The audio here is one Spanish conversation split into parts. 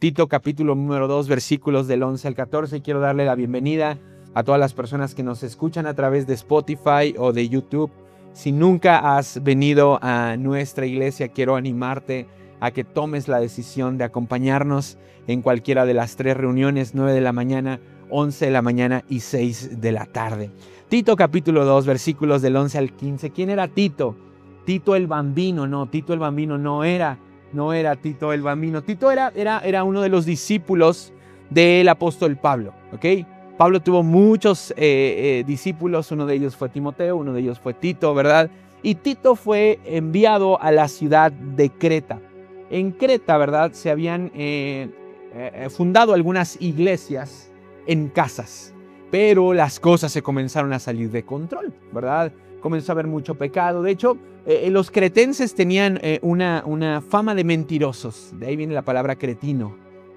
Tito capítulo número 2, versículos del 11 al 14. Quiero darle la bienvenida a todas las personas que nos escuchan a través de Spotify o de YouTube. Si nunca has venido a nuestra iglesia, quiero animarte a que tomes la decisión de acompañarnos en cualquiera de las 3 reuniones, 9 de la mañana, 11 de la mañana y 6 de la tarde. Tito capítulo 2, versículos del 11 al 15. ¿Quién era Tito? Tito el Bambino. No, Tito el Bambino no era Tito el Bambino. Tito era uno de los discípulos del apóstol Pablo, ¿ok? Pablo tuvo muchos discípulos, uno de ellos fue Timoteo, uno de ellos fue Tito, ¿verdad? Y Tito fue enviado a la ciudad de Creta. En Creta, ¿verdad? Se habían fundado algunas iglesias en casas, pero las cosas se comenzaron a salir de control, ¿verdad? Comenzó a haber mucho pecado. De hecho, los cretenses tenían una fama de mentirosos. De ahí viene la palabra cretino,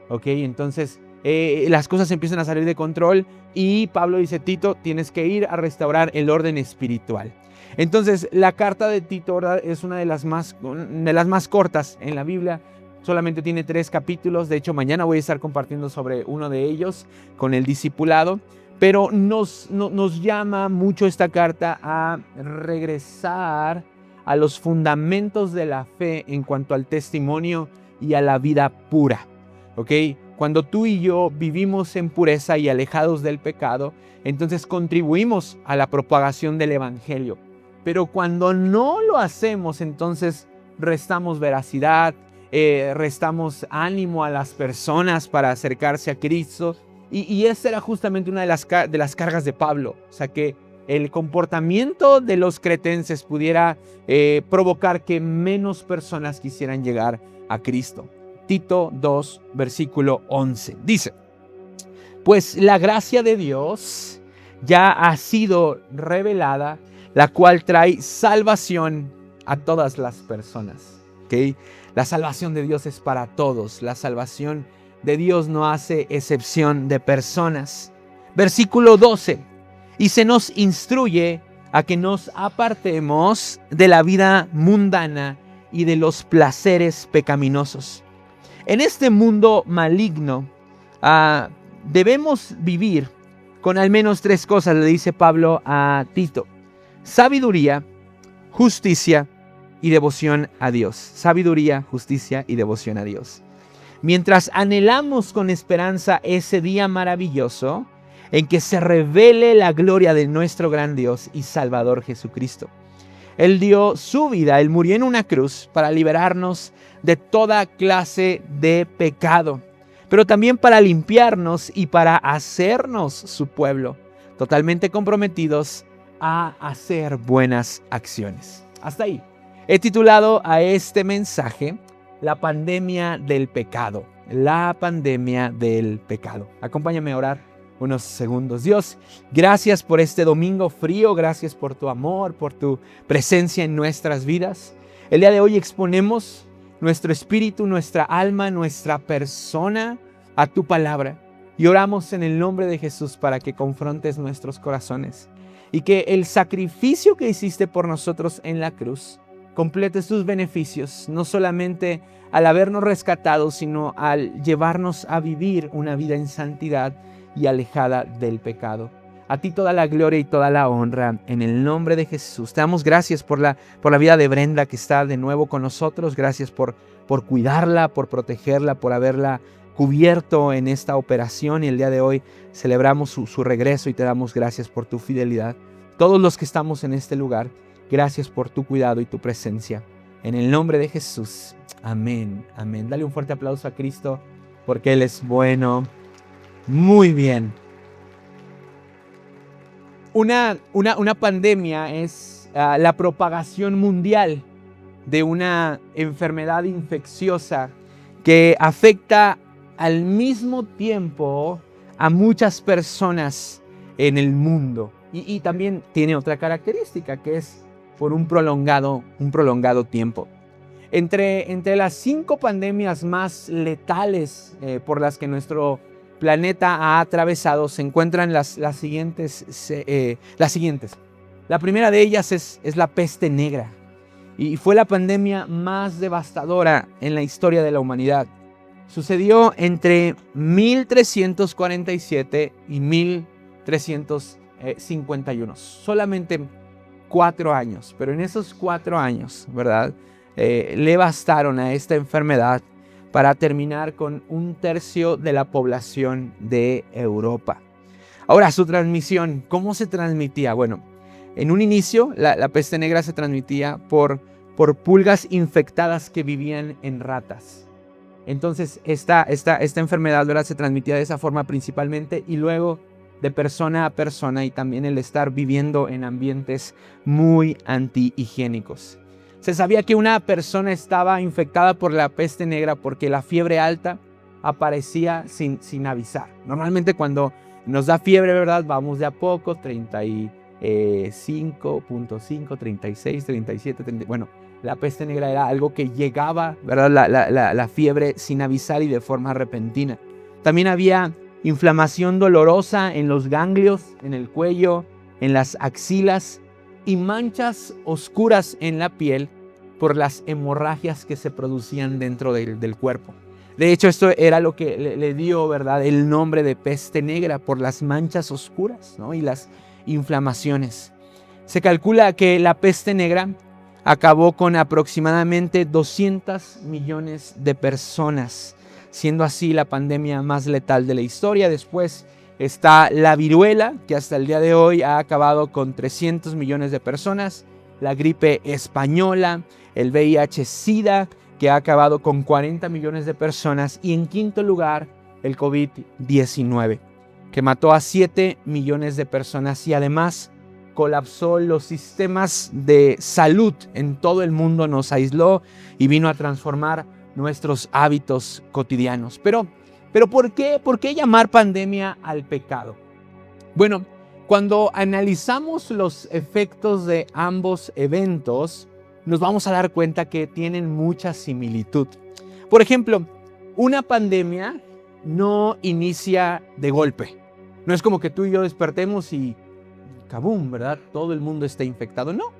¿ok? Entonces, las cosas empiezan a salir de control y Pablo dice, Tito, tienes que ir a restaurar el orden espiritual. Entonces, la carta de Tito, ¿verdad?, es una de las más cortas en la Biblia. Solamente tiene 3 capítulos. De hecho, mañana voy a estar compartiendo sobre uno de ellos con el discipulado. Pero nos llama mucho esta carta a regresar a los fundamentos de la fe en cuanto al testimonio y a la vida pura, ¿ok? Cuando tú y yo vivimos en pureza y alejados del pecado, entonces contribuimos a la propagación del evangelio. Pero cuando no lo hacemos, entonces restamos veracidad, restamos ánimo a las personas para acercarse a Cristo. Y esa era justamente una de las cargas de Pablo. O sea, que el comportamiento de los cretenses pudiera provocar que menos personas quisieran llegar a Cristo. Tito 2, versículo 11. Dice, pues la gracia de Dios ya ha sido revelada, la cual trae salvación a todas las personas. ¿Okay? La salvación de Dios es para todos. La salvación de Dios no hace excepción de personas. Versículo 12. Y se nos instruye a que nos apartemos de la vida mundana y de los placeres pecaminosos. En este mundo maligno debemos vivir con al menos 3 cosas, le dice Pablo a Tito: sabiduría, justicia y devoción a Dios. Sabiduría, justicia y devoción a Dios. Mientras anhelamos con esperanza ese día maravilloso en que se revele la gloria de nuestro gran Dios y Salvador Jesucristo. Él dio su vida, Él murió en una cruz para liberarnos de toda clase de pecado, pero también para limpiarnos y para hacernos su pueblo, totalmente comprometidos a hacer buenas acciones. Hasta ahí. He titulado a este mensaje La pandemia del pecado. La pandemia del pecado. Acompáñame a orar unos segundos. Dios, gracias por este domingo frío. Gracias por tu amor, por tu presencia en nuestras vidas. El día de hoy exponemos nuestro espíritu, nuestra alma, nuestra persona a tu palabra. Y oramos en el nombre de Jesús para que confrontes nuestros corazones. Y que el sacrificio que hiciste por nosotros en la cruz complete sus beneficios, no solamente al habernos rescatado, sino al llevarnos a vivir una vida en santidad y alejada del pecado. A ti toda la gloria y toda la honra en el nombre de Jesús. Te damos gracias por la vida de Brenda, que está de nuevo con nosotros. Gracias por cuidarla, por protegerla, por haberla cubierto en esta operación. Y el día de hoy celebramos su regreso y te damos gracias por tu fidelidad. Todos los que estamos en este lugar, gracias por tu cuidado y tu presencia. En el nombre de Jesús. Amén. Amén. Dale un fuerte aplauso a Cristo porque Él es bueno. Muy bien. Una pandemia es la propagación mundial de una enfermedad infecciosa que afecta al mismo tiempo a muchas personas en el mundo. Y también tiene otra característica, que es por un prolongado tiempo. Entre las 5 pandemias más letales por las que nuestro planeta ha atravesado se encuentran las siguientes. La primera de ellas es la peste negra y fue la pandemia más devastadora en la historia de la humanidad. sucedió entre 1347 y 1351. Solamente 4 años, pero en esos 4 años, ¿verdad? Le bastaron a esta enfermedad para terminar con 1/3 de la población de Europa. Ahora, su transmisión, ¿cómo se transmitía? Bueno, en un inicio la peste negra se transmitía por pulgas infectadas que vivían en ratas. Entonces, esta enfermedad, ¿verdad?, se transmitía de esa forma principalmente, y luego de persona a persona, y también el estar viviendo en ambientes muy antihigiénicos. Se sabía que una persona estaba infectada por la peste negra porque la fiebre alta aparecía sin avisar. Normalmente cuando nos da fiebre, ¿verdad?, vamos de a poco, 35.5, 36, 37, 30. Bueno, la peste negra era algo que llegaba, ¿verdad?, la fiebre sin avisar y de forma repentina. También había inflamación dolorosa en los ganglios, en el cuello, en las axilas, y manchas oscuras en la piel por las hemorragias que se producían dentro del cuerpo. De hecho, esto era lo que le dio, ¿verdad?, el nombre de peste negra, por las manchas oscuras, ¿no?, y las inflamaciones. Se calcula que la peste negra acabó con aproximadamente 200 millones de personas, siendo así la pandemia más letal de la historia. Después está la viruela, que hasta el día de hoy ha acabado con 300 millones de personas, la gripe española, el VIH-Sida, que ha acabado con 40 millones de personas, y en quinto lugar el COVID-19, que mató a 7 millones de personas y además colapsó los sistemas de salud en todo el mundo, nos aisló y vino a transformar nuestros hábitos cotidianos. Pero ¿por qué llamar pandemia al pecado? Bueno, cuando analizamos los efectos de ambos eventos, nos vamos a dar cuenta que tienen mucha similitud. Por ejemplo, una pandemia no inicia de golpe. No es como que tú y yo despertemos y ¡cabum!, ¿verdad?, todo el mundo está infectado. No.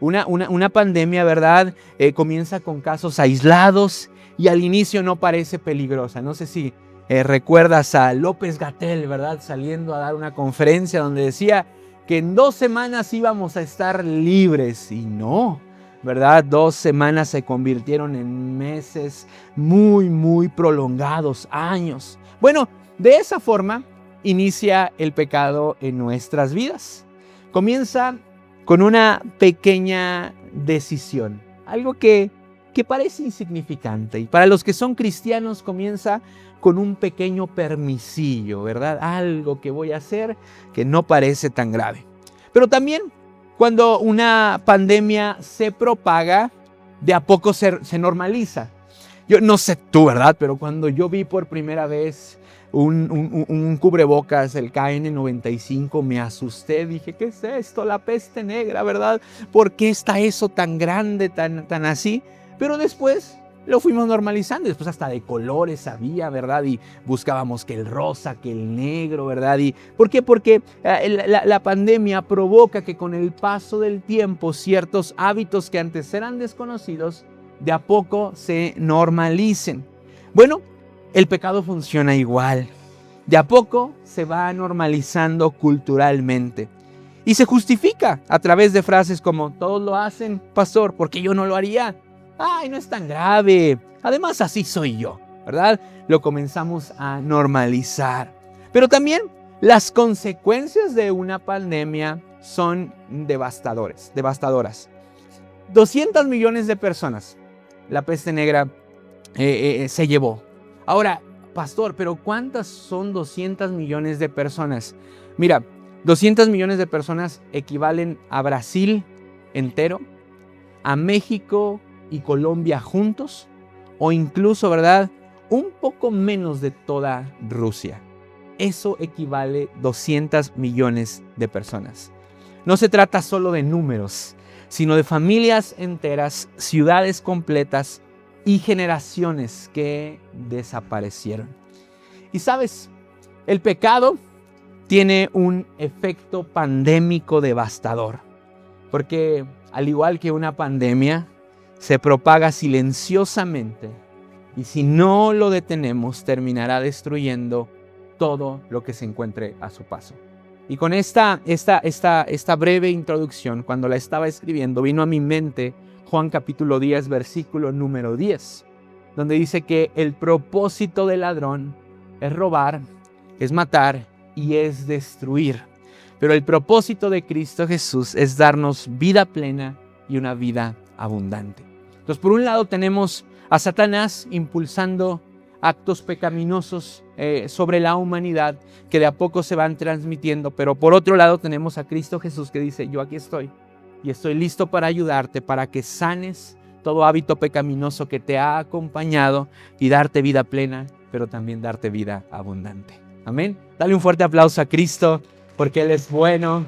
Una pandemia, ¿verdad?, comienza con casos aislados y al inicio no parece peligrosa. No sé si recuerdas a López-Gatell, ¿verdad?, saliendo a dar una conferencia donde decía que en 2 semanas íbamos a estar libres, y no, ¿verdad? 2 semanas se convirtieron en meses muy, muy prolongados, años. Bueno, de esa forma inicia el pecado en nuestras vidas. Comienza con una pequeña decisión, algo que parece insignificante, y para los que son cristianos comienza con un pequeño permisillo, ¿verdad? Algo que voy a hacer que no parece tan grave. Pero también cuando una pandemia se propaga, de a poco se normaliza. Yo no sé tú, ¿verdad?, pero cuando yo vi por primera vez un cubrebocas, el KN95, me asusté, dije, ¿qué es esto? La peste negra, ¿verdad? ¿Por qué está eso tan grande, tan así? Pero después lo fuimos normalizando, después hasta de colores había, ¿verdad? Y buscábamos que el rosa, que el negro, ¿verdad? ¿Y por qué? Porque la pandemia provoca que con el paso del tiempo ciertos hábitos que antes eran desconocidos, de a poco se normalicen. Bueno, el pecado funciona igual. De a poco se va normalizando culturalmente y se justifica a través de frases como: todos lo hacen, pastor, ¿por qué yo no lo haría? Ay, no es tan grave. Además, así soy yo, ¿verdad? Lo comenzamos a normalizar. Pero también las consecuencias de una pandemia son devastadoras. 200 millones de personas la peste negra se llevó. Ahora, pastor, ¿pero cuántas son 200 millones de personas? Mira, 200 millones de personas equivalen a Brasil entero, a México y Colombia juntos, o incluso, ¿verdad?, un poco menos de toda Rusia. Eso equivale a 200 millones de personas. No se trata solo de números, sino de familias enteras, ciudades completas y generaciones que desaparecieron. Y sabes, el pecado tiene un efecto pandémico devastador, porque al igual que una pandemia, se propaga silenciosamente Y si no lo detenemos, terminará destruyendo todo lo que se encuentre a su paso. Y con esta breve introducción, cuando la estaba escribiendo, vino a mi mente Juan capítulo 10, versículo número 10, donde dice que el propósito del ladrón es robar, es matar y es destruir. Pero el propósito de Cristo Jesús es darnos vida plena y una vida abundante. Entonces, por un lado tenemos a Satanás impulsando actos pecaminosos sobre la humanidad que de a poco se van transmitiendo, pero por otro lado tenemos a Cristo Jesús que dice: yo aquí estoy y estoy listo para ayudarte, para que sanes todo hábito pecaminoso que te ha acompañado y darte vida plena, pero también darte vida abundante. Amén. Dale un fuerte aplauso a Cristo, porque Él es bueno.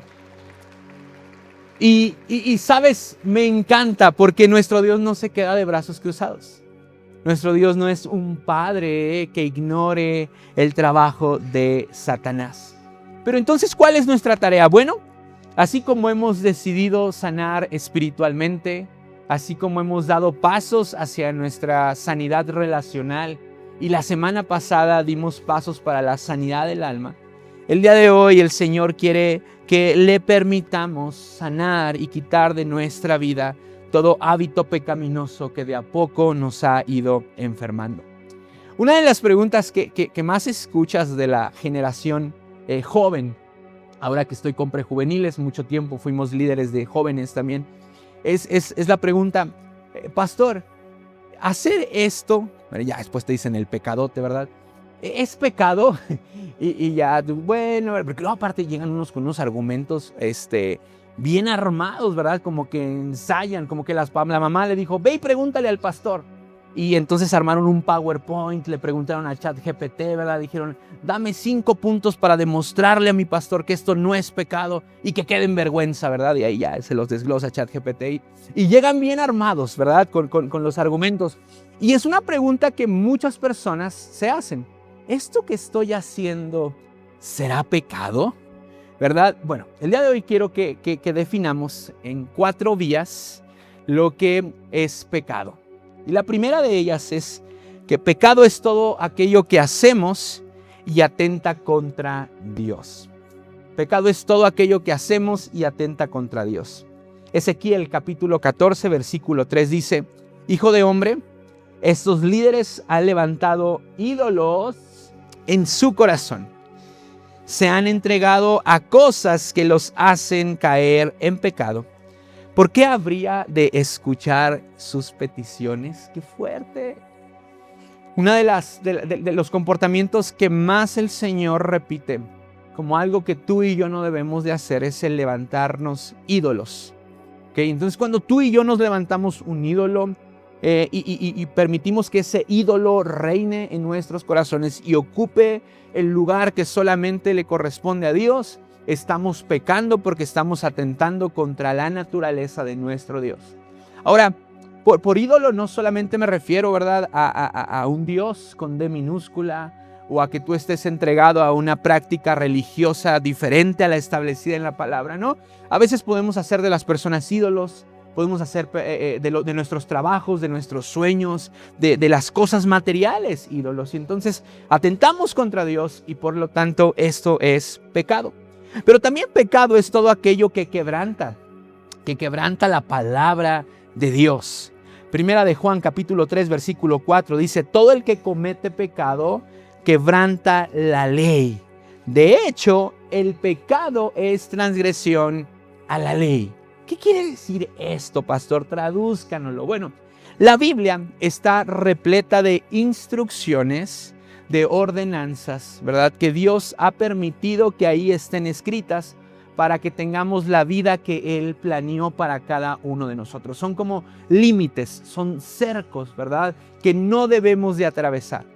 Y sabes, me encanta porque nuestro Dios no se queda de brazos cruzados. Nuestro Dios no es un padre que ignore el trabajo de Satanás. Pero entonces, ¿cuál es nuestra tarea? Bueno, así como hemos decidido sanar espiritualmente, así como hemos dado pasos hacia nuestra sanidad relacional y la semana pasada dimos pasos para la sanidad del alma, el día de hoy el Señor quiere que le permitamos sanar y quitar de nuestra vida todo hábito pecaminoso que de a poco nos ha ido enfermando. Una de las preguntas que más escuchas de la generación joven, ahora que estoy con prejuveniles, mucho tiempo fuimos líderes de jóvenes también, es la pregunta: pastor, hacer esto, ya después te dicen el pecadote, ¿verdad? ¿Es pecado? y ya, bueno, porque luego aparte llegan unos con unos argumentos bien armados, ¿verdad? Como que ensayan, como que la mamá le dijo: ve y pregúntale al pastor. Y entonces armaron un PowerPoint, le preguntaron a ChatGPT, ¿verdad? Dijeron: dame 5 puntos para demostrarle a mi pastor que esto no es pecado y que quede en vergüenza, ¿verdad? Y ahí ya se los desglosa ChatGPT. Y llegan bien armados, ¿verdad? Con los argumentos. Y es una pregunta que muchas personas se hacen: ¿esto que estoy haciendo será pecado? ¿Verdad? Bueno, el día de hoy quiero que definamos en 4 vías lo que es pecado. Y la primera de ellas es que pecado es todo aquello que hacemos y atenta contra Dios. Pecado es todo aquello que hacemos y atenta contra Dios. Ezequiel capítulo 14, versículo 3 dice: hijo de hombre, estos líderes han levantado ídolos en su corazón. Se han entregado a cosas que los hacen caer en pecado. ¿Por qué habría de escuchar sus peticiones? ¡Qué fuerte! Uno de los comportamientos que más el Señor repite como algo que tú y yo no debemos de hacer es el levantarnos ídolos. ¿Okay? Entonces, cuando tú y yo nos levantamos un ídolo y permitimos que ese ídolo reine en nuestros corazones y ocupe el lugar que solamente le corresponde a Dios, estamos pecando porque estamos atentando contra la naturaleza de nuestro Dios. Ahora, por ídolo no solamente me refiero, ¿verdad?, a un Dios con D minúscula, o a que tú estés entregado a una práctica religiosa diferente a la establecida en la palabra, ¿no? A veces podemos hacer de las personas ídolos, podemos hacer de nuestros trabajos, de nuestros sueños, de las cosas materiales ídolos. Y entonces atentamos contra Dios y por lo tanto esto es pecado. Pero también pecado es todo aquello que quebranta la palabra de Dios. Primera de Juan capítulo 3 versículo 4 dice: todo el que comete pecado quebranta la ley. De hecho, el pecado es transgresión a la ley. ¿Qué quiere decir esto, pastor? Tradúzcanoslo. Bueno, la Biblia está repleta de instrucciones, de ordenanzas, ¿verdad?, que Dios ha permitido que ahí estén escritas para que tengamos la vida que Él planeó para cada uno de nosotros. Son como límites, son cercos, ¿verdad?, que no debemos de atravesar.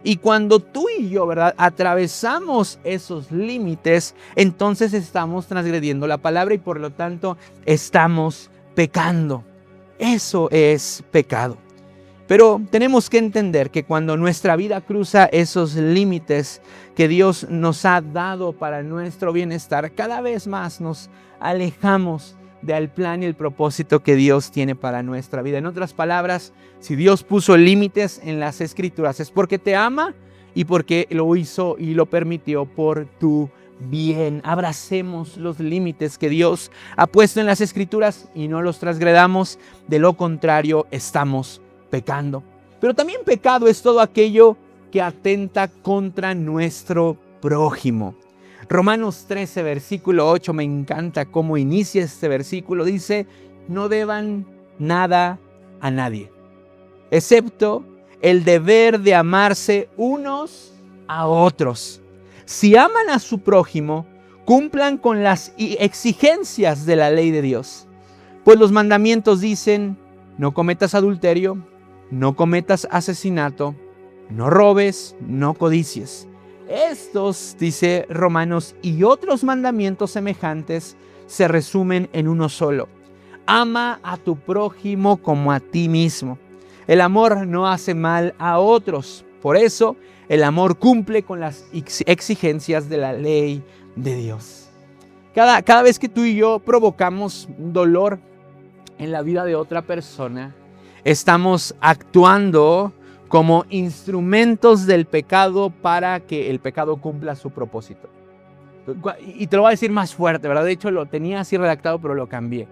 Y cuando tú y yo, ¿verdad?, atravesamos esos límites, entonces estamos transgrediendo la palabra y por lo tanto estamos pecando. Eso es pecado. Pero tenemos que entender que cuando nuestra vida cruza esos límites que Dios nos ha dado para nuestro bienestar, cada vez más nos alejamos del plan y el propósito que Dios tiene para nuestra vida. En otras palabras, si Dios puso límites en las Escrituras, es porque te ama y porque lo hizo y lo permitió por tu bien. Abracemos los límites que Dios ha puesto en las Escrituras y no los transgredamos. De lo contrario, estamos pecando. Pero también pecado es todo aquello que atenta contra nuestro prójimo. Romanos 13, versículo 8, me encanta cómo inicia este versículo. Dice, no deban nada a nadie, excepto el deber de amarse unos a otros. Si aman a su prójimo, cumplan con las exigencias de la ley de Dios. Pues los mandamientos dicen, no cometas adulterio, no cometas asesinato, no robes, no codicies. Estos, dice Romanos, y otros mandamientos semejantes se resumen en uno solo. Ama a tu prójimo como a ti mismo. El amor no hace mal a otros. Por eso, el amor cumple con las exigencias de la ley de Dios. Cada vez que tú y yo provocamos dolor en la vida de otra persona, estamos actuando como instrumentos del pecado para que el pecado cumpla su propósito. Y te lo voy a decir más fuerte, ¿verdad? De hecho, lo tenía así redactado, pero lo cambié.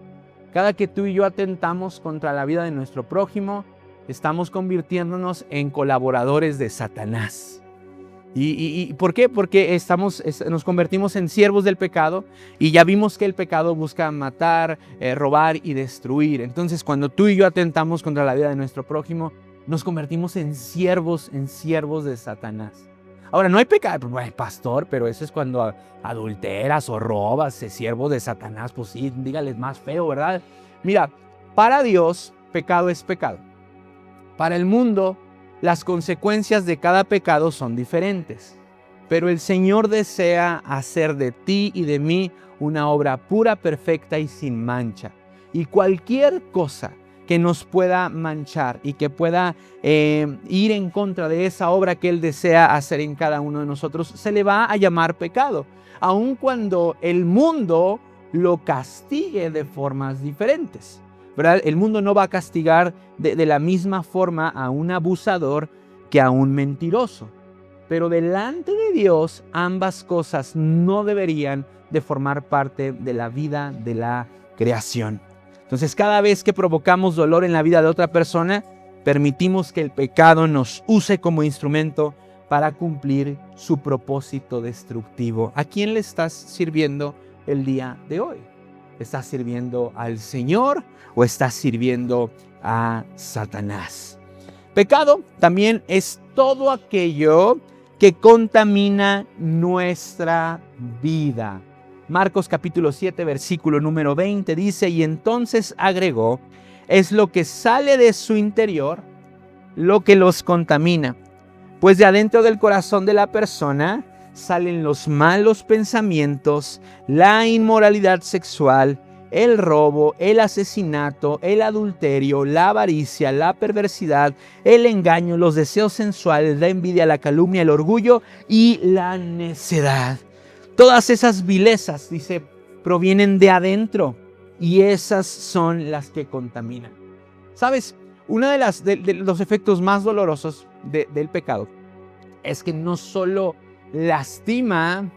Cada que tú y yo atentamos contra la vida de nuestro prójimo, estamos convirtiéndonos en colaboradores de Satanás. ¿Y por qué? Porque nos convertimos en siervos del pecado y ya vimos que el pecado busca matar, robar y destruir. Entonces, cuando tú y yo atentamos contra la vida de nuestro prójimo, nos convertimos en siervos de Satanás. Ahora, no hay pecado, pues, pastor, pero eso es cuando adulteras o robas, es siervo de Satanás. Pues sí, dígales más feo, ¿verdad? Mira, para Dios, pecado es pecado. Para el mundo, las consecuencias de cada pecado son diferentes. Pero el Señor desea hacer de ti y de mí una obra pura, perfecta y sin mancha. Y cualquier cosa que nos pueda manchar y que pueda ir en contra de esa obra que Él desea hacer en cada uno de nosotros, se le va a llamar pecado, aun cuando el mundo lo castigue de formas diferentes, ¿verdad? El mundo no va a castigar de la misma forma a un abusador que a un mentiroso, pero delante de Dios ambas cosas no deberían de formar parte de la vida de la creación. Entonces, cada vez que provocamos dolor en la vida de otra persona, permitimos que el pecado nos use como instrumento para cumplir su propósito destructivo. ¿A quién le estás sirviendo el día de hoy? ¿Estás sirviendo al Señor o estás sirviendo a Satanás? Pecado también es todo aquello que contamina nuestra vida. Marcos capítulo 7, versículo número 20 dice, y entonces agregó, es lo que sale de su interior lo que los contamina, pues de adentro del corazón de la persona salen los malos pensamientos, la inmoralidad sexual, el robo, el asesinato, el adulterio, la avaricia, la perversidad, el engaño, los deseos sensuales, la envidia, la calumnia, el orgullo y la necedad. Todas esas vilezas, dice, provienen de adentro y esas son las que contaminan. ¿Sabes? Uno de los efectos más dolorosos del pecado es que no solo lastima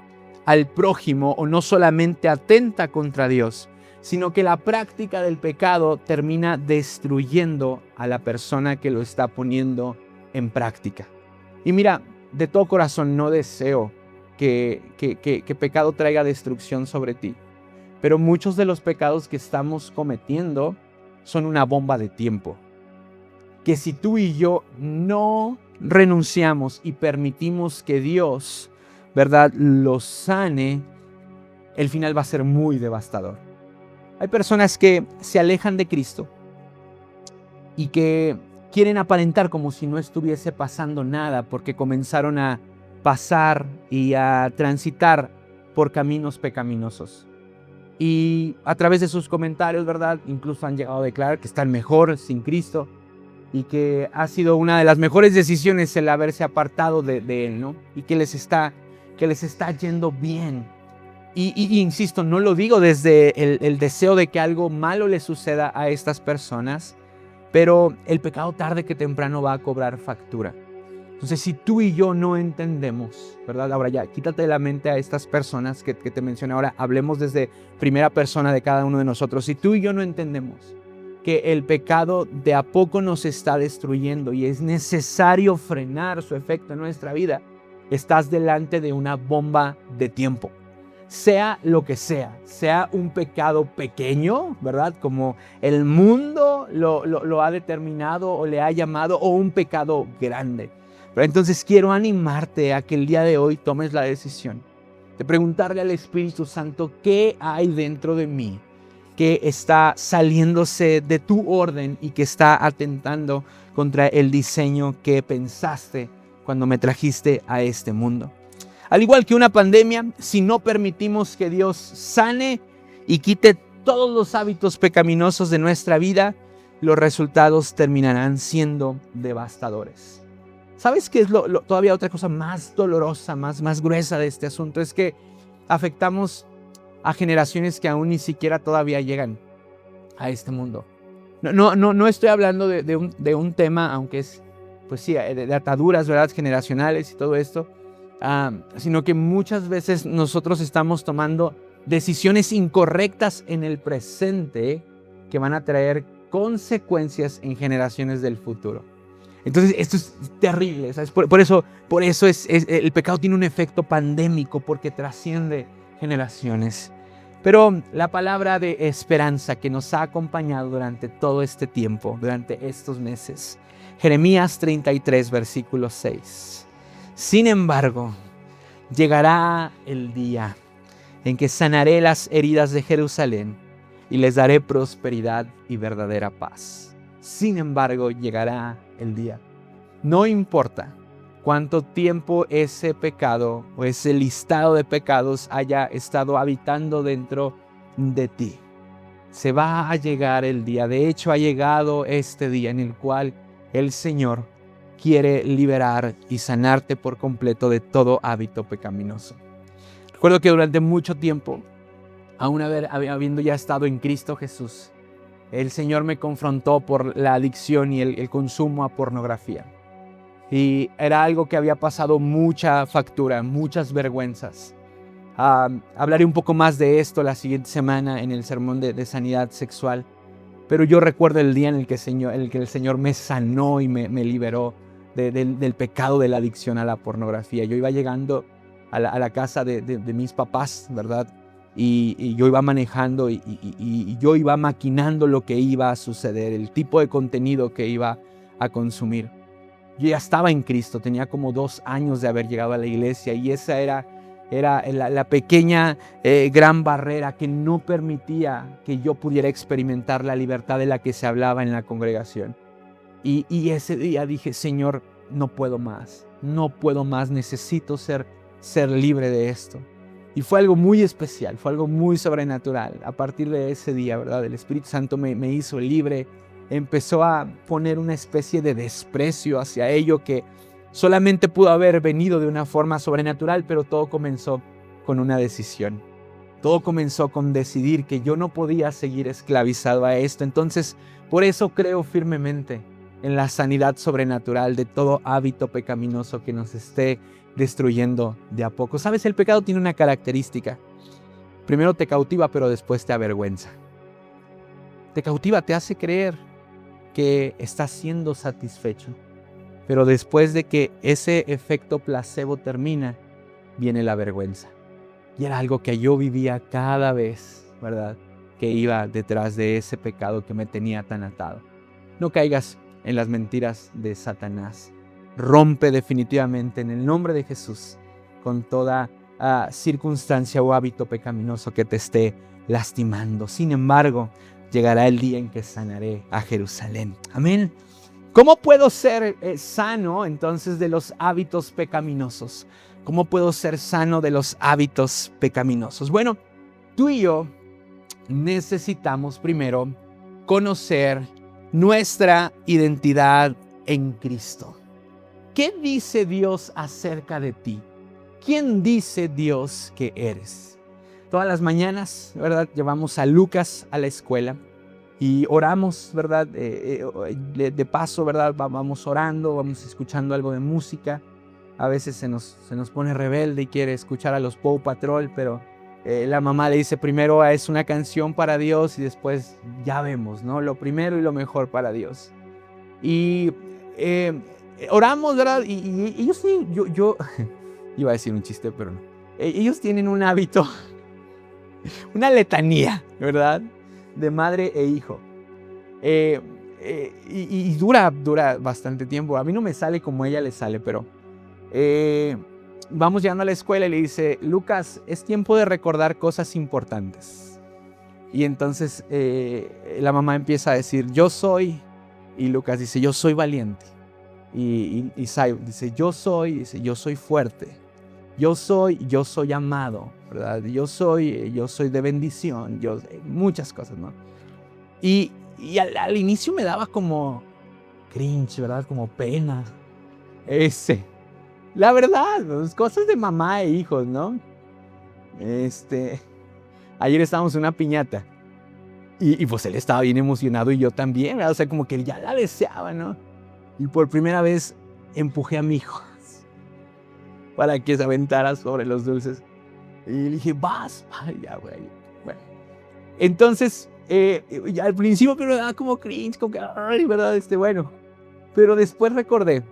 al prójimo o no solamente atenta contra Dios, sino que la práctica del pecado termina destruyendo a la persona que lo está poniendo en práctica. Y mira, de todo corazón no deseo que pecado traiga destrucción sobre ti. Pero muchos de los pecados que estamos cometiendo son una bomba de tiempo. Que si tú y yo no renunciamos y permitimos que Dios, ¿verdad?, los sane, el final va a ser muy devastador. Hay personas que se alejan de Cristo y que quieren aparentar como si no estuviese pasando nada porque comenzaron a pasar y a transitar por caminos pecaminosos. Y a través de sus comentarios, ¿verdad?, incluso han llegado a declarar que están mejor sin Cristo y que ha sido una de las mejores decisiones el haberse apartado de Él, ¿no? Y que les está yendo bien. Y insisto, no lo digo desde el deseo de que algo malo le suceda a estas personas, pero el pecado tarde que temprano va a cobrar factura. Entonces, si tú y yo no entendemos, ¿verdad? Ahora ya, quítate de la mente a estas personas que te mencioné. Ahora hablemos desde primera persona de cada uno de nosotros. Si tú y yo no entendemos que el pecado de a poco nos está destruyendo y es necesario frenar su efecto en nuestra vida, estás delante de una bomba de tiempo. Sea lo que sea un pecado pequeño, ¿verdad? Como el mundo lo ha determinado o le ha llamado, o un pecado grande. Pero entonces quiero animarte a que el día de hoy tomes la decisión de preguntarle al Espíritu Santo qué hay dentro de mí que está saliéndose de tu orden y que está atentando contra el diseño que pensaste cuando me trajiste a este mundo. Al igual que una pandemia, si no permitimos que Dios sane y quite todos los hábitos pecaminosos de nuestra vida, los resultados terminarán siendo devastadores. ¿Sabes qué es todavía otra cosa más dolorosa, más gruesa de este asunto? Es que afectamos a generaciones que aún ni siquiera todavía llegan a este mundo. No estoy hablando de un tema, aunque es, pues sí, de ataduras, ¿verdad?, generacionales y todo esto, sino que muchas veces nosotros estamos tomando decisiones incorrectas en el presente que van a traer consecuencias en generaciones del futuro. Entonces esto es terrible, ¿sabes? Por eso el pecado tiene un efecto pandémico, porque trasciende generaciones. Pero la palabra de esperanza que nos ha acompañado durante todo este tiempo, durante estos meses, Jeremías 33, versículo 6. Sin embargo, llegará el día en que sanaré las heridas de Jerusalén y les daré prosperidad y verdadera paz. Sin embargo, llegará el día. No importa cuánto tiempo ese pecado o ese listado de pecados haya estado habitando dentro de ti, se va a llegar el día. De hecho, ha llegado este día en el cual el Señor quiere liberar y sanarte por completo de todo hábito pecaminoso. Recuerdo que durante mucho tiempo, aún habiendo ya estado en Cristo Jesús, el Señor me confrontó por la adicción y el consumo a pornografía. Y era algo que había pasado mucha factura, muchas vergüenzas. Hablaré un poco más de esto la siguiente semana en el sermón de sanidad sexual. Pero yo recuerdo el día en el que el Señor me sanó y me liberó del pecado de la adicción a la pornografía. Yo iba llegando a la casa de mis papás, ¿verdad? Y yo iba manejando y yo iba maquinando lo que iba a suceder, el tipo de contenido que iba a consumir. Yo ya estaba en Cristo, tenía como 2 años de haber llegado a la iglesia, y esa era la pequeña gran barrera que no permitía que yo pudiera experimentar la libertad de la que se hablaba en la congregación. Y ese día dije: Señor, no puedo más, necesito ser libre de esto. Y fue algo muy especial, fue algo muy sobrenatural. A partir de ese día, ¿verdad?, el Espíritu Santo me hizo libre. Empezó a poner una especie de desprecio hacia ello que solamente pudo haber venido de una forma sobrenatural, pero todo comenzó con una decisión. Todo comenzó con decidir que yo no podía seguir esclavizado a esto. Entonces, por eso creo firmemente en la sanidad sobrenatural de todo hábito pecaminoso que nos esté destruyendo de a poco. ¿Sabes? El pecado tiene una característica. Primero te cautiva, pero después te avergüenza. Te cautiva, te hace creer que estás siendo satisfecho. Pero después de que ese efecto placebo termina, viene la vergüenza. Y era algo que yo vivía cada vez, ¿verdad?, que iba detrás de ese pecado que me tenía tan atado. No caigas en las mentiras de Satanás. Rompe definitivamente en el nombre de Jesús con toda circunstancia o hábito pecaminoso que te esté lastimando. Sin embargo, llegará el día en que sanaré a Jerusalén. Amén. ¿Cómo puedo ser sano entonces de los hábitos pecaminosos? ¿Cómo puedo ser sano de los hábitos pecaminosos? Bueno, tú y yo necesitamos primero conocer nuestra identidad en Cristo. ¿Qué dice Dios acerca de ti? ¿Quién dice Dios que eres? todas las mañanas, ¿verdad? Llevamos a Lucas a la escuela y oramos, ¿verdad? De paso, ¿verdad? Vamos orando, vamos escuchando algo de música. A veces se nos pone rebelde y quiere escuchar a los Paw Patrol, pero la mamá le dice primero es una canción para Dios y después ya vemos, ¿no? Lo primero y lo mejor para Dios. Y oramos, ¿verdad? Y ellos sí, yo iba a decir un chiste, pero no. Ellos tienen un hábito, una letanía, ¿verdad? De madre e hijo. Y dura bastante tiempo. A mí no me sale como a ella le sale, pero vamos llegando a la escuela y le dice, Lucas, es tiempo de recordar cosas importantes. Y entonces la mamá empieza a decir, yo soy, y Lucas dice, yo soy valiente. Y Sai dice, yo soy fuerte. Yo soy amado, ¿verdad? Yo soy de bendición, muchas cosas, ¿no? Y al inicio me daba como cringe, ¿verdad? Como pena. La verdad, pues, cosas de mamá e hijos, ¿no? Ayer estábamos en una piñata y pues él estaba bien emocionado y yo también, ¿verdad? O sea, como que ya la deseaba, ¿no? Y por primera vez empujé a mi hijo para que se aventara sobre los dulces. Y le dije, vas, ya, güey. Bueno. Entonces, al principio pero me daba como cringe, como que, ay, ¿verdad? Bueno. Pero después recordé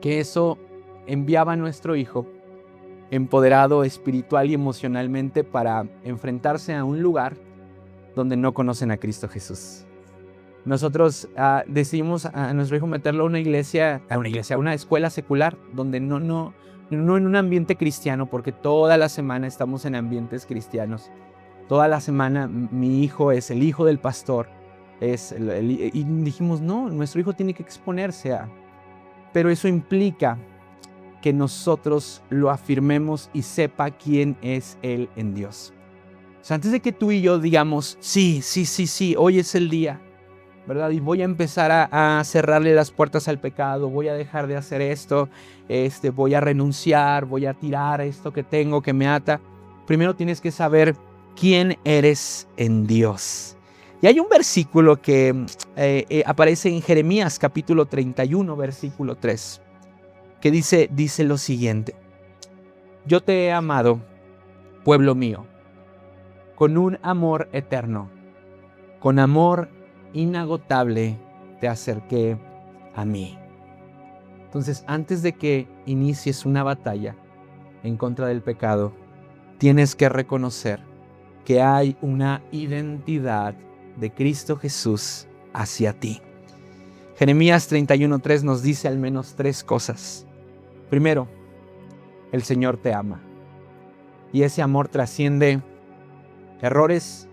que eso enviaba a nuestro hijo empoderado espiritual y emocionalmente para enfrentarse a un lugar donde no conocen a Cristo Jesús. Nosotros decidimos a nuestro hijo meterlo a una escuela secular, donde no en un ambiente cristiano, porque toda la semana estamos en ambientes cristianos. Toda la semana mi hijo es el hijo del pastor. Y dijimos, no, nuestro hijo tiene que exponerse a... Pero eso implica que nosotros lo afirmemos y sepa quién es Él en Dios. O sea, antes de que tú y yo digamos, sí, hoy es el día, ¿verdad? Y voy a empezar a cerrarle las puertas al pecado, voy a dejar de hacer esto, voy a renunciar, voy a tirar esto que tengo que me ata. Primero tienes que saber quién eres en Dios. Y hay un versículo que aparece en Jeremías capítulo 31, versículo 3, que dice lo siguiente: yo te he amado, pueblo mío, con un amor eterno, con amor inagotable te acerqué a mí. Entonces, antes de que inicies una batalla en contra del pecado, tienes que reconocer que hay una identidad de Cristo Jesús hacia ti. Jeremías 31:3 nos dice al menos 3 cosas. Primero, el Señor te ama. Y ese amor trasciende errores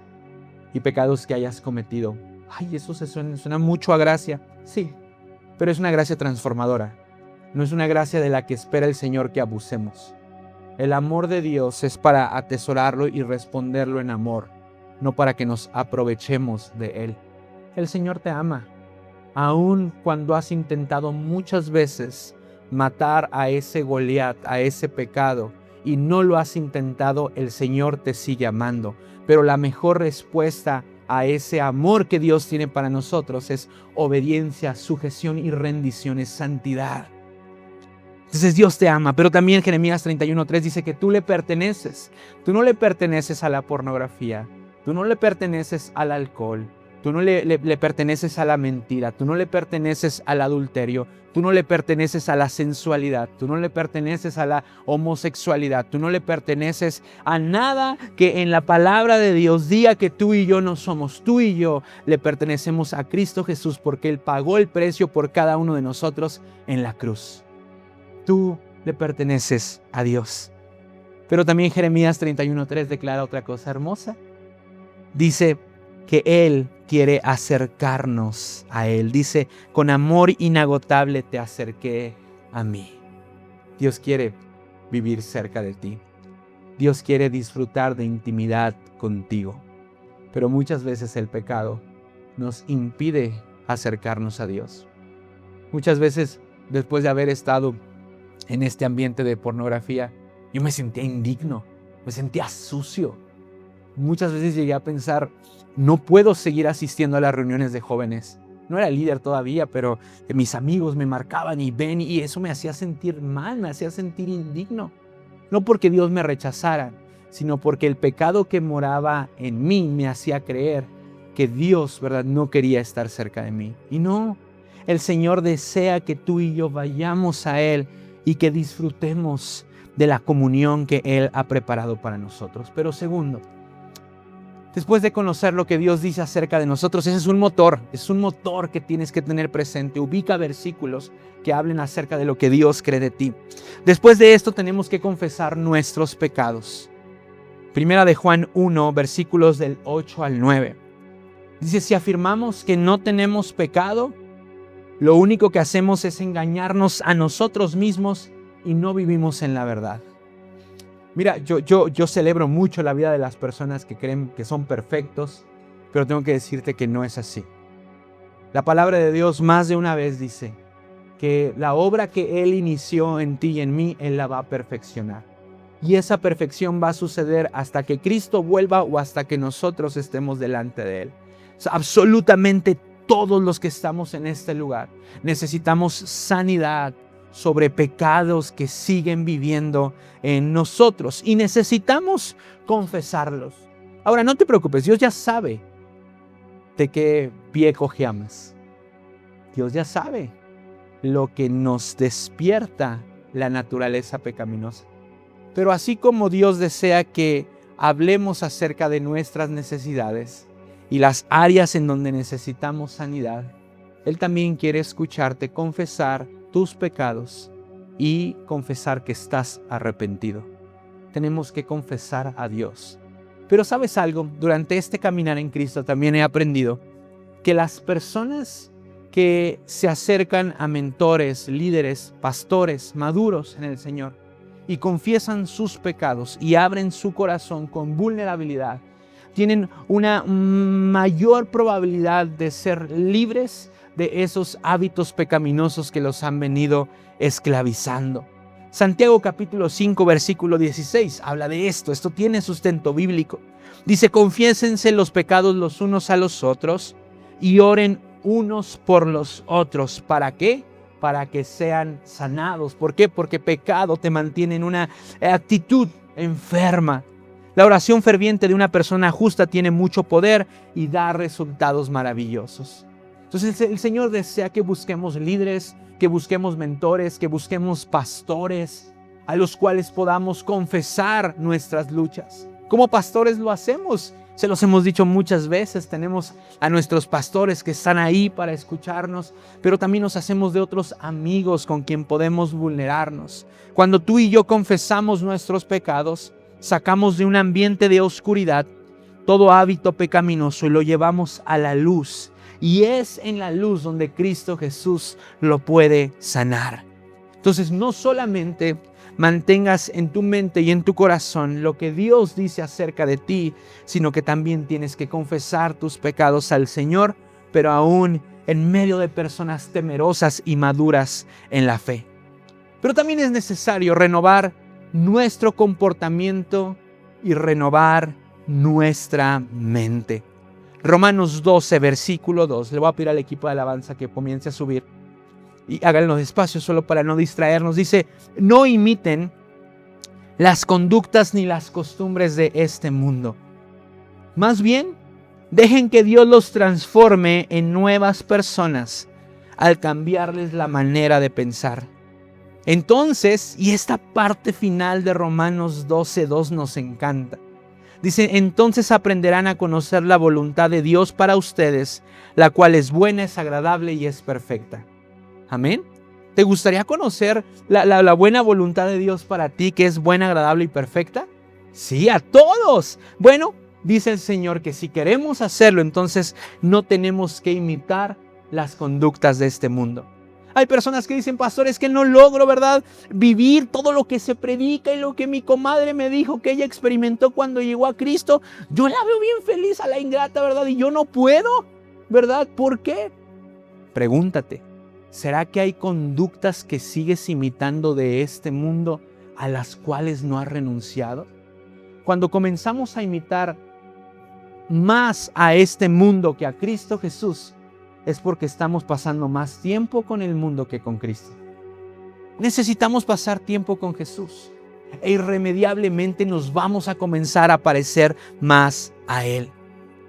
y pecados que hayas cometido. Ay, eso suena mucho a gracia. Sí, pero es una gracia transformadora. No es una gracia de la que espera el Señor que abusemos. El amor de Dios es para atesorarlo y responderlo en amor, no para que nos aprovechemos de Él. El Señor te ama. Aun cuando has intentado muchas veces matar a ese Goliat, a ese pecado, y no lo has intentado, el Señor te sigue amando. Pero la mejor respuesta a ese amor que Dios tiene para nosotros es obediencia, sujeción y rendición, es santidad. Entonces Dios te ama, pero también Jeremías 31:3 dice que tú le perteneces. Tú no le perteneces a la pornografía, tú no le perteneces al alcohol, tú no le perteneces a la mentira, tú no le perteneces al adulterio, tú no le perteneces a la sensualidad, tú no le perteneces a la homosexualidad, tú no le perteneces a nada que en la palabra de Dios diga que tú y yo no somos. Tú y yo le pertenecemos a Cristo Jesús porque Él pagó el precio por cada uno de nosotros en la cruz. Tú le perteneces a Dios. Pero también Jeremías 31:3 declara otra cosa hermosa. Dice que Él quiere acercarnos a Él. Dice, con amor inagotable te acerqué a mí. Dios quiere vivir cerca de ti. Dios quiere disfrutar de intimidad contigo. Pero muchas veces el pecado nos impide acercarnos a Dios. Muchas veces, después de haber estado en este ambiente de pornografía, yo me sentía indigno, me sentía sucio. Muchas veces llegué a pensar, no puedo seguir asistiendo a las reuniones de jóvenes. No era líder todavía, pero mis amigos me marcaban y ven, y eso me hacía sentir mal, me hacía sentir indigno. No porque Dios me rechazara, sino porque el pecado que moraba en mí me hacía creer que Dios, ¿verdad?, no quería estar cerca de mí. Y no, el Señor desea que tú y yo vayamos a Él y que disfrutemos de la comunión que Él ha preparado para nosotros. Pero segundo, después de conocer lo que Dios dice acerca de nosotros, ese es un motor que tienes que tener presente. Ubica versículos que hablen acerca de lo que Dios cree de ti. Después de esto tenemos que confesar nuestros pecados. Primera de Juan 1, versículos del 8 al 9. Dice, si afirmamos que no tenemos pecado, lo único que hacemos es engañarnos a nosotros mismos y no vivimos en la verdad. Mira, yo celebro mucho la vida de las personas que creen que son perfectos, pero tengo que decirte que no es así. La palabra de Dios más de una vez dice que la obra que Él inició en ti y en mí, Él la va a perfeccionar. Y esa perfección va a suceder hasta que Cristo vuelva o hasta que nosotros estemos delante de Él. O sea, absolutamente todos los que estamos en este lugar necesitamos sanidad sobre pecados que siguen viviendo en nosotros y necesitamos confesarlos. Ahora, no te preocupes, Dios ya sabe de qué pie cojeamos. Dios ya sabe lo que nos despierta la naturaleza pecaminosa. Pero así como Dios desea que hablemos acerca de nuestras necesidades y las áreas en donde necesitamos sanidad, Él también quiere escucharte confesar tus pecados y confesar que estás arrepentido. Tenemos que confesar a Dios. Pero ¿sabes algo? Durante este caminar en Cristo también he aprendido que las personas que se acercan a mentores, líderes, pastores maduros en el Señor y confiesan sus pecados y abren su corazón con vulnerabilidad, tienen una mayor probabilidad de ser libres de esos hábitos pecaminosos que los han venido esclavizando. Santiago capítulo 5 versículo 16 habla de esto. Esto tiene sustento bíblico. Dice, confiésense los pecados los unos a los otros y oren unos por los otros. ¿Para qué? Para que sean sanados. ¿Por qué? Porque pecado te mantiene en una actitud enferma. La oración ferviente de una persona justa tiene mucho poder y da resultados maravillosos. Entonces el Señor desea que busquemos líderes, que busquemos mentores, que busquemos pastores a los cuales podamos confesar nuestras luchas. Como pastores lo hacemos, se los hemos dicho muchas veces, tenemos a nuestros pastores que están ahí para escucharnos, pero también nos hacemos de otros amigos con quien podemos vulnerarnos. Cuando tú y yo confesamos nuestros pecados, sacamos de un ambiente de oscuridad todo hábito pecaminoso y lo llevamos a la luz. Y es en la luz donde Cristo Jesús lo puede sanar. Entonces, no solamente mantengas en tu mente y en tu corazón lo que Dios dice acerca de ti, sino que también tienes que confesar tus pecados al Señor, pero aún en medio de personas temerosas y maduras en la fe. Pero también es necesario renovar nuestro comportamiento y renovar nuestra mente. Romanos 12, versículo 2. Le voy a pedir al equipo de alabanza que comience a subir y háganlo despacio solo para no distraernos. Dice, no imiten las conductas ni las costumbres de este mundo. Más bien, dejen que Dios los transforme en nuevas personas al cambiarles la manera de pensar. Entonces, y esta parte final de Romanos 12, 2 nos encanta. Dice, entonces aprenderán a conocer la voluntad de Dios para ustedes, la cual es buena, es agradable y es perfecta. Amén. ¿Te gustaría conocer la buena voluntad de Dios para ti, que es buena, agradable y perfecta? Sí, a todos. Bueno, dice el Señor que si queremos hacerlo, entonces no tenemos que imitar las conductas de este mundo. Hay personas que dicen, pastor, es que no logro, ¿verdad?, vivir todo lo que se predica y lo que mi comadre me dijo que ella experimentó cuando llegó a Cristo. Yo la veo bien feliz a la ingrata, ¿verdad? Y yo no puedo, ¿verdad? ¿Por qué? Pregúntate, ¿será que hay conductas que sigues imitando de este mundo a las cuales no has renunciado? Cuando comenzamos a imitar más a este mundo que a Cristo Jesús, es porque estamos pasando más tiempo con el mundo que con Cristo. Necesitamos pasar tiempo con Jesús e irremediablemente nos vamos a comenzar a parecer más a Él.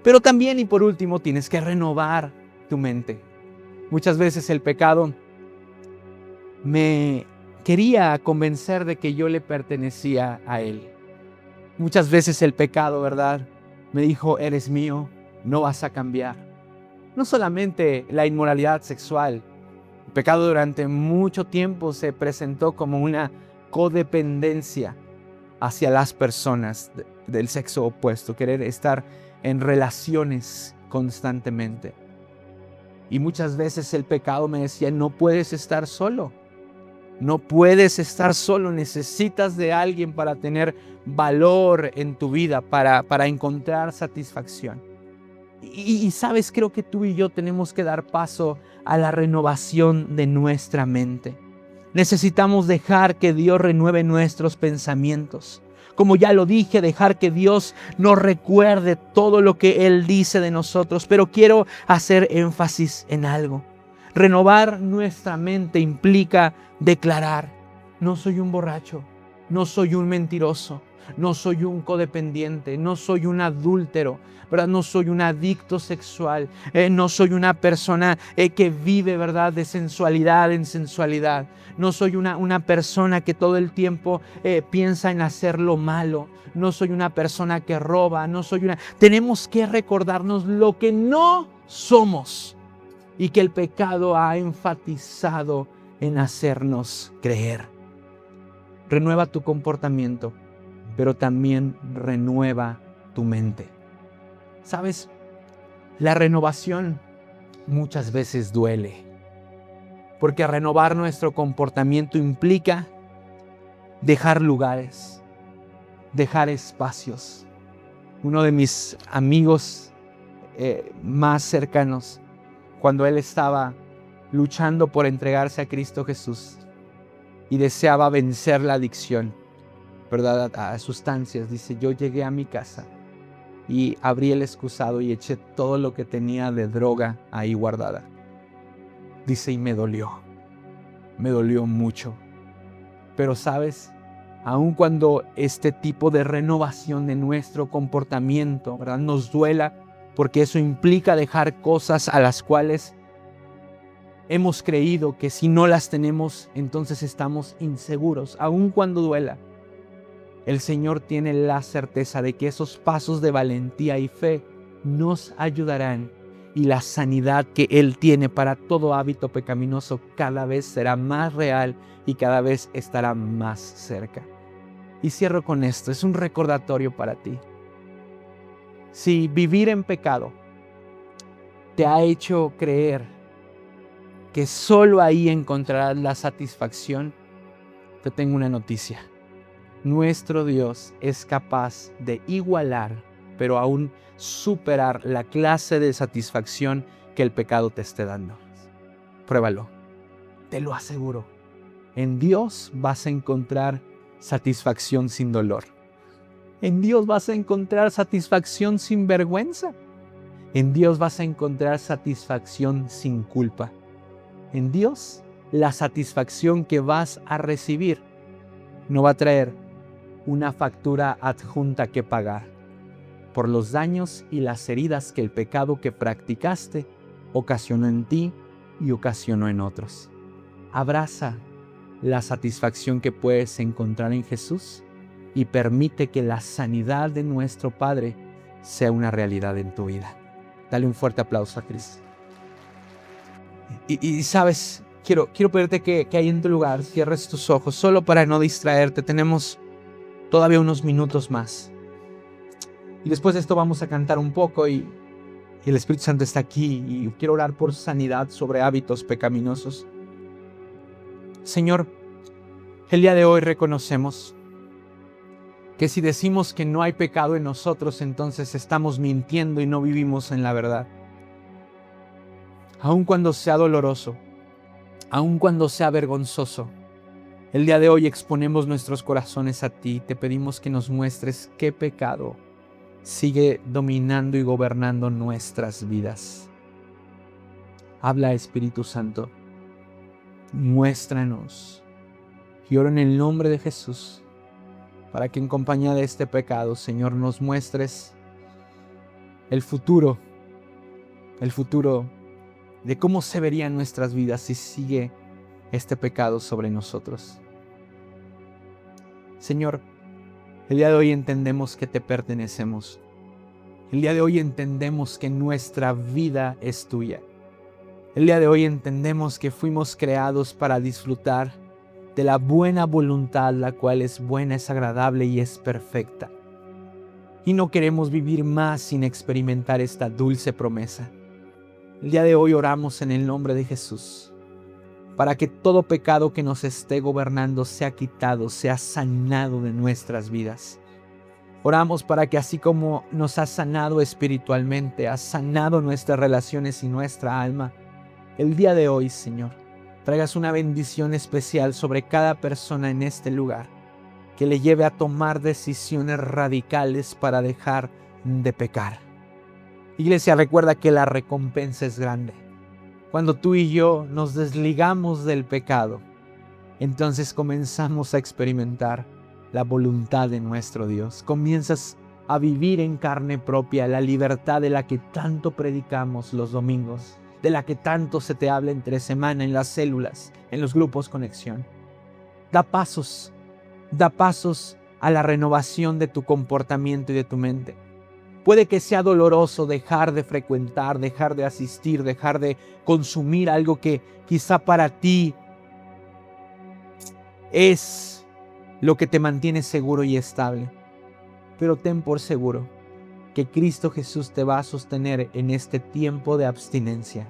Pero también y por último tienes que renovar tu mente. Muchas veces el pecado me quería convencer de que yo le pertenecía a Él. Muchas veces el pecado, ¿verdad?, me dijo, eres mío, no vas a cambiar. No solamente la inmoralidad sexual. El pecado durante mucho tiempo se presentó como una codependencia hacia las personas del sexo opuesto, querer estar en relaciones constantemente. Y muchas veces el pecado me decía, no puedes estar solo. No puedes estar solo, necesitas de alguien para tener valor en tu vida, para encontrar satisfacción. Y sabes, creo que tú y yo tenemos que dar paso a la renovación de nuestra mente. Necesitamos dejar que Dios renueve nuestros pensamientos. Como ya lo dije, dejar que Dios nos recuerde todo lo que Él dice de nosotros. Pero quiero hacer énfasis en algo. Renovar nuestra mente implica declarar, no soy un borracho, no soy un mentiroso, no soy un codependiente, no soy un adúltero, ¿verdad? No soy un adicto sexual, no soy una persona que vive, ¿verdad?, de sensualidad en sensualidad. No soy una persona que todo el tiempo piensa en hacer lo malo. No soy una persona que roba, no soy una... Tenemos que recordarnos lo que no somos y que el pecado ha enfatizado en hacernos creer. Renueva tu comportamiento, pero también renueva tu mente. ¿Sabes? La renovación muchas veces duele, porque renovar nuestro comportamiento implica dejar lugares, dejar espacios. Uno de mis amigos más cercanos, cuando él estaba luchando por entregarse a Cristo Jesús y deseaba vencer la adicción, ¿verdad?, a sustancias, dice, yo llegué a mi casa y abrí el excusado y eché todo lo que tenía de droga ahí guardada. Dice, y me dolió mucho. Pero sabes, aun cuando este tipo de renovación de nuestro comportamiento, ¿verdad?, nos duela, porque eso implica dejar cosas a las cuales hemos creído que si no las tenemos, entonces estamos inseguros, aun cuando duela. El Señor tiene la certeza de que esos pasos de valentía y fe nos ayudarán y la sanidad que Él tiene para todo hábito pecaminoso cada vez será más real y cada vez estará más cerca. Y cierro con esto, es un recordatorio para ti. Si vivir en pecado te ha hecho creer que solo ahí encontrarás la satisfacción, te tengo una noticia. Nuestro Dios es capaz de igualar, pero aún superar la clase de satisfacción que el pecado te esté dando. Pruébalo, te lo aseguro. En Dios vas a encontrar satisfacción sin dolor. En Dios vas a encontrar satisfacción sin vergüenza. En Dios vas a encontrar satisfacción sin culpa. En Dios, la satisfacción que vas a recibir no va a traer una factura adjunta que pagar por los daños y las heridas que el pecado que practicaste ocasionó en ti y ocasionó en otros. Abraza la satisfacción que puedes encontrar en Jesús y permite que la sanidad de nuestro Padre sea una realidad en tu vida. Dale un fuerte aplauso a Cristo. Y sabes, quiero pedirte que ahí en tu lugar cierres tus ojos solo para no distraerte. Tenemos todavía unos minutos más. Y después de esto vamos a cantar un poco y el Espíritu Santo está aquí y quiero orar por sanidad sobre hábitos pecaminosos. Señor, el día de hoy reconocemos que si decimos que no hay pecado en nosotros, entonces estamos mintiendo y no vivimos en la verdad. Aun cuando sea doloroso, aun cuando sea vergonzoso, el día de hoy exponemos nuestros corazones a ti. Te pedimos que nos muestres qué pecado sigue dominando y gobernando nuestras vidas. Habla, Espíritu Santo, muéstranos. Y oro en el nombre de Jesús para que en compañía de este pecado, Señor, nos muestres el futuro de cómo se verían nuestras vidas si sigue este pecado sobre nosotros. Señor, el día de hoy entendemos que te pertenecemos. El día de hoy entendemos que nuestra vida es tuya. El día de hoy entendemos que fuimos creados para disfrutar de la buena voluntad, la cual es buena, es agradable y es perfecta. Y no queremos vivir más sin experimentar esta dulce promesa. El día de hoy oramos en el nombre de Jesús para que todo pecado que nos esté gobernando sea quitado, sea sanado de nuestras vidas. Oramos para que así como nos has sanado espiritualmente, has sanado nuestras relaciones y nuestra alma, el día de hoy, Señor, traigas una bendición especial sobre cada persona en este lugar, que le lleve a tomar decisiones radicales para dejar de pecar. Iglesia, recuerda que la recompensa es grande. Cuando tú y yo nos desligamos del pecado, entonces comenzamos a experimentar la voluntad de nuestro Dios. Comienzas a vivir en carne propia la libertad de la que tanto predicamos los domingos, de la que tanto se te habla entre semana en las células, en los grupos Conexión. Da pasos a la renovación de tu comportamiento y de tu mente. Puede que sea doloroso dejar de frecuentar, dejar de asistir, dejar de consumir algo que quizá para ti es lo que te mantiene seguro y estable. Pero ten por seguro que Cristo Jesús te va a sostener en este tiempo de abstinencia.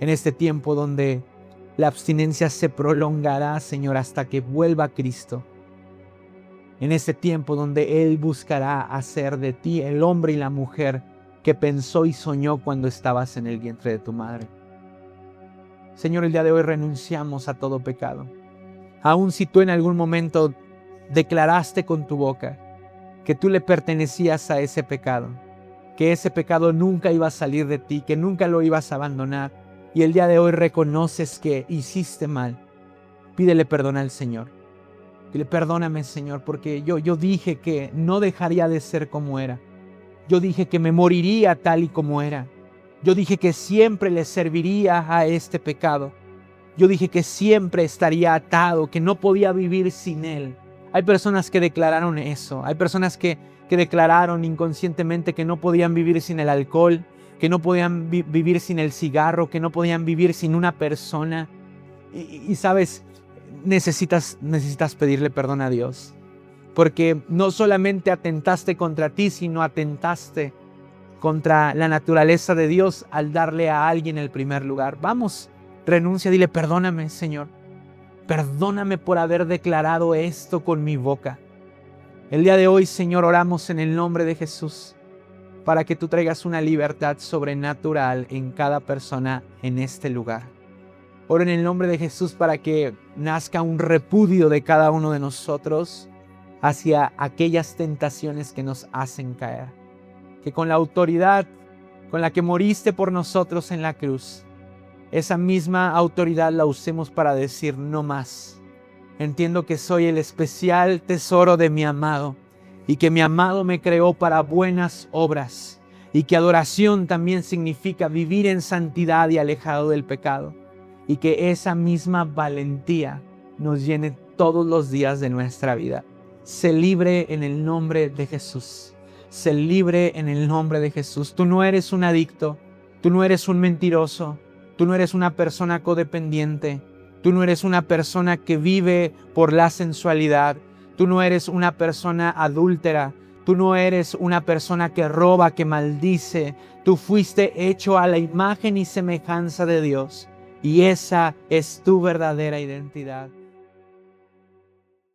En este tiempo donde la abstinencia se prolongará, Señor, hasta que vuelva Cristo. En este tiempo donde Él buscará hacer de ti el hombre y la mujer que pensó y soñó cuando estabas en el vientre de tu madre. Señor, el día de hoy renunciamos a todo pecado. Aun si tú en algún momento declaraste con tu boca que tú le pertenecías a ese pecado, que ese pecado nunca iba a salir de ti, que nunca lo ibas a abandonar, y el día de hoy reconoces que hiciste mal, pídele perdón al Señor. Dile, perdóname, Señor, porque yo dije que no dejaría de ser como era. Yo dije que me moriría tal y como era. Yo dije que siempre le serviría a este pecado. Yo dije que siempre estaría atado, que no podía vivir sin él. Hay personas que declararon eso. Hay personas que declararon inconscientemente que no podían vivir sin el alcohol, que no podían vivir sin el cigarro, que no podían vivir sin una persona. Y sabes, necesitas pedirle perdón a Dios, porque no solamente atentaste contra ti, sino atentaste contra la naturaleza de Dios al darle a alguien el primer lugar. Vamos, renuncia, dile, perdóname, Señor, perdóname por haber declarado esto con mi boca. El día de hoy, Señor, oramos en el nombre de Jesús para que tú traigas una libertad sobrenatural en cada persona en este lugar. Oro en el nombre de Jesús para que nazca un repudio de cada uno de nosotros hacia aquellas tentaciones que nos hacen caer. Que con la autoridad con la que moriste por nosotros en la cruz, esa misma autoridad la usemos para decir no más. Entiendo que soy el especial tesoro de mi amado y que mi amado me creó para buenas obras y que adoración también significa vivir en santidad y alejado del pecado. Y que esa misma valentía nos llene todos los días de nuestra vida. Sé libre en el nombre de Jesús. Sé libre en el nombre de Jesús. Tú no eres un adicto. Tú no eres un mentiroso. Tú no eres una persona codependiente. Tú no eres una persona que vive por la sensualidad. Tú no eres una persona adúltera. Tú no eres una persona que roba, que maldice. Tú fuiste hecho a la imagen y semejanza de Dios. Y esa es tu verdadera identidad.